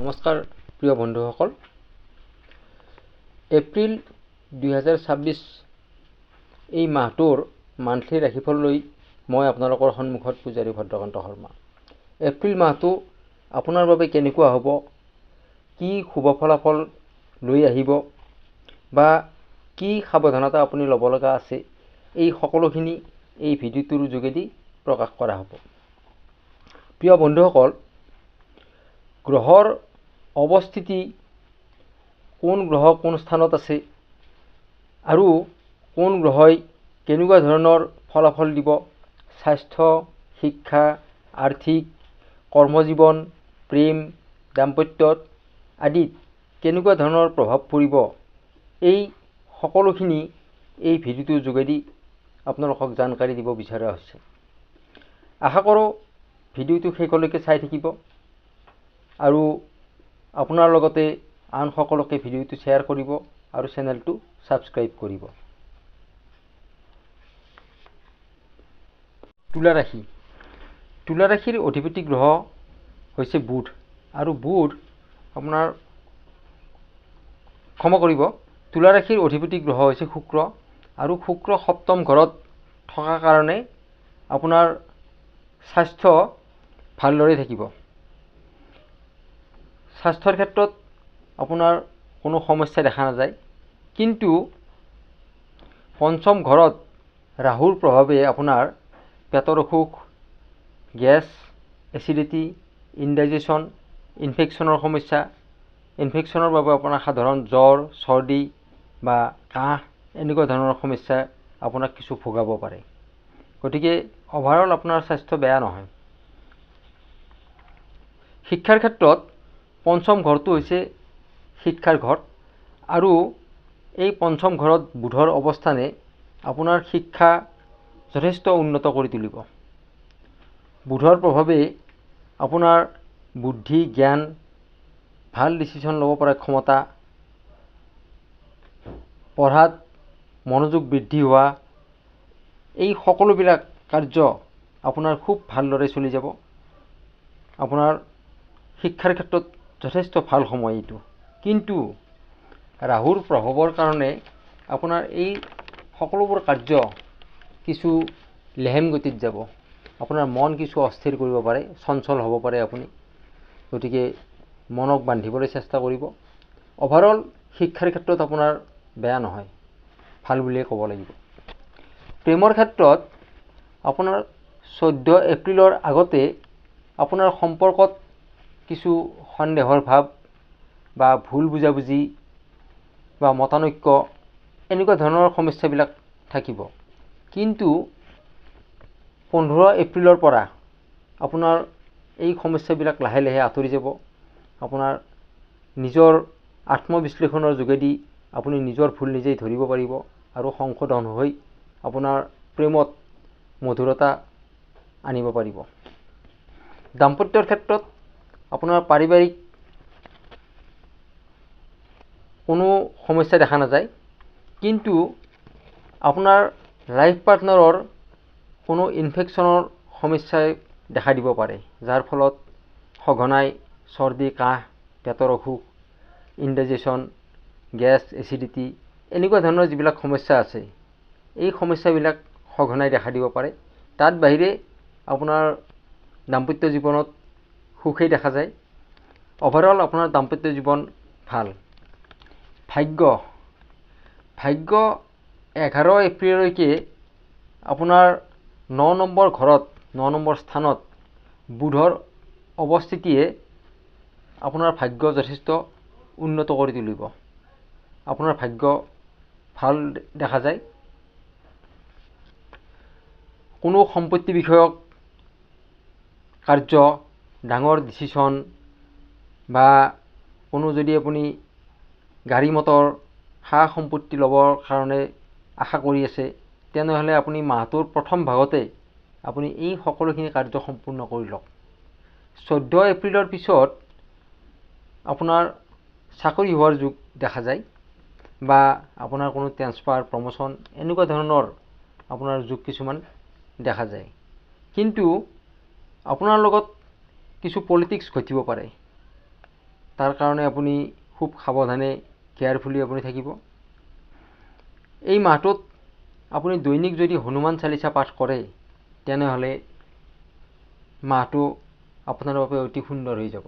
নমস্কাৰ প্ৰিয় বন্ধুসকল। এপ্ৰিল 2026 এই মাহটোৰ মান্থলি ৰাশিফললৈ মই আপোনালোকৰ সন্মুখত পূজাৰী ভদ্ৰকান্ত শৰ্মা। এপ্ৰিল মাহটো আপোনাৰ বাবে কেনেকুৱা হ'ব, কি শুভ ফলাফল লৈ আহিব বা কি সাৱধানতা আপুনি ল'ব লগা আছে, এই সকলোখিনি এই ভিডিঅ'টোৰ যোগেদি প্ৰকাশ কৰা হ'ব। প্ৰিয় বন্ধুসকল, গ্ৰহৰ অৱস্থিতি, কোন গ্ৰহ কোন স্থানত আছে আৰু কোন গ্ৰহই কেনেকুৱা ধৰণৰ ফলাফল দিব, স্বাস্থ্য, শিক্ষা, আৰ্থিক, কৰ্মজীৱন, প্ৰেম, দাম্পত্যত আদিত কেনেকুৱা ধৰণৰ প্ৰভাৱ পৰিব, এই সকলোখিনি এই ভিডিঅ'টোৰ যোগেদি আপোনালোকক জানকাৰী দিব বিচৰা হৈছে। আশা কৰোঁ ভিডিঅ'টো শেষলৈকে চাই থাকিব আৰু আপোনাৰ লগতে আন সকলোকে ভিডিঅ'টো শ্বেয়াৰ কৰিব আৰু চেনেলটো ছাবস্ক্ৰাইব কৰিব। তুলা ৰাশি। তুলা ৰাশিৰ অধিপতি গ্ৰহ হৈছে বুধ আৰু বুধ আপোনাৰ ক্ষমা কৰিব, তুলা ৰাশিৰ অধিপতি গ্ৰহ হৈছে শুক্ৰ আৰু শুক্ৰ সপ্তম ঘৰত থকাৰ কাৰণে আপোনাৰ স্বাস্থ্য ভালদৰে থাকিব। স্বাস্থ্যৰ ক্ষেত্ৰত আপোনাৰ কোনো সমস্যা দেখা নাযায়, কিন্তু পঞ্চম ঘৰত ৰাহুৰ প্ৰভাৱে আপোনাৰ পেটৰ অসুখ, গেছ, এচিডিটি, ইনডাইজেশ্যন, ইনফেকশ্যনৰ সমস্যা, ইনফেকশ্যনৰ বাবে আপোনাৰ সাধাৰণ জ্বৰ, চৰ্দি বা কাহ এনেকুৱা ধৰণৰ সমস্যা আপোনাক কিছু ভোগাব পাৰে। গতিকে অভাৰঅল আপোনাৰ স্বাস্থ্য বেয়া নহয়। শিক্ষাৰ ক্ষেত্ৰত পঞ্চম ঘৰটো হৈছে শিক্ষাৰ ঘৰ আৰু এই পঞ্চম ঘৰত বুধৰ অৱস্থানে আপোনাৰ শিক্ষা যথেষ্ট উন্নত কৰি তুলিব। বুধৰ প্ৰভাৱে আপোনাৰ বুদ্ধি, জ্ঞান, ভাল ডিচিশ্যন ল'ব পৰা ক্ষমতা, পঢ়াত মনোযোগ বৃদ্ধি হোৱা, এই সকলোবিলাক কাৰ্য আপোনাৰ খুব ভালদৰে চলি যাব। আপোনাৰ শিক্ষাৰ ক্ষেত্ৰত যথেষ্ট ভাল সময় এইটো, কিন্তু ৰাহুৰ প্ৰভাৱৰ কাৰণে আপোনাৰ এই সকলোবোৰ কাৰ্য কিছু লেহেম গতিত যাব। আপোনাৰ মন কিছু অস্থিৰ কৰিব পাৰে, চঞ্চল হ'ব পাৰে আপুনি। গতিকে মনক বান্ধিবলৈ চেষ্টা কৰিব। অভাৰঅল শিক্ষাৰ ক্ষেত্ৰত আপোনাৰ বেয়া নহয়, ভাল বুলিয়ে ক'ব লাগিব। প্ৰেমৰ ক্ষেত্ৰত আপোনাৰ 14 এপ্ৰিলৰ আগতে আপোনাৰ সম্পৰ্কত কিছু সন্দেহৰ ভাৱ বা ভুল বুজাবুজি বা মতানৈক্য এনেকুৱা ধৰণৰ সমস্যাবিলাক থাকিব, কিন্তু 15 এপ্ৰিলৰ পৰা আপোনাৰ এই সমস্যাবিলাক লাহে লাহে আঁতৰি যাব। আপোনাৰ নিজৰ আত্মবিশ্লেষণৰ যোগেদি আপুনি নিজৰ ভুল নিজেই ধৰিব পাৰিব আৰু সংশোধন হৈ আপোনাৰ প্ৰেমত মধুৰতা আনিব পাৰিব। দাম্পত্যৰ ক্ষেত্ৰত আপোনাৰ পাৰিবাৰিক কোনো সমস্যা দেখা নাযায়, কিন্তু আপোনাৰ লাইফ পাৰ্টনাৰৰ কোনো ইনফেকশ্যনৰ সমস্যাই দেখা দিব পাৰে, যাৰ ফলত সঘনাই চৰ্দি, কাহ, পেটৰ অসুখ, ইনডাইজেশ্যন, গেছ, এচিডিটি এনেকুৱা ধৰণৰ যিবিলাক সমস্যা আছে, এই সমস্যাবিলাক সঘনাই দেখা দিব পাৰে। তাত বাহিৰে আপোনাৰ দাম্পত্য জীৱনত সুখেই দেখা যায়। অভাৰঅল আপোনাৰ দাম্পত্য জীৱন ভাল। ভাগ্য 11 এপ্ৰিললৈকে আপোনাৰ 9 নম্বৰ ঘৰত, 9 নম্বৰ স্থানত বুধৰ অৱস্থিতিয়ে আপোনাৰ ভাগ্য যথেষ্ট উন্নত কৰি তুলিব। আপোনাৰ ভাগ্য ভাল দেখা যায়। কোনো সম্পত্তি বিষয়ক কাৰ্য, ডাঙৰ ডিচিশ্যন বা কোনো যদি আপুনি গাড়ী মটৰ, সা সম্পত্তি ল'বৰ কাৰণে আশা কৰি আছে, তেনেহ'লে আপুনি মাহটোৰ প্ৰথম ভাগতে আপুনি এই সকলোখিনি কাৰ্য সম্পূৰ্ণ কৰি লওক। 14 এপ্ৰিলৰ পিছত আপোনাৰ চাকৰি হোৱাৰ যোগ দেখা যায় বা আপোনাৰ কোনো ট্ৰেন্সফাৰ, প্ৰমোশ্যন এনেকুৱা ধৰণৰ আপোনাৰ যোগ কিছুমান দেখা যায়, কিন্তু আপোনাৰ লগত কিছু পলিটিক্স ঘটিব পাৰে। তাৰ কাৰণে আপুনি খুব সাৱধানে কেয়াৰফুলি আপুনি থাকিব। এই মাহটোত আপুনি দৈনিক যদি হনুমান চালিচা পাঠ কৰে তেনেহ'লে মাহটো আপোনাৰ বাবে অতি সুন্দৰ হৈ যাব।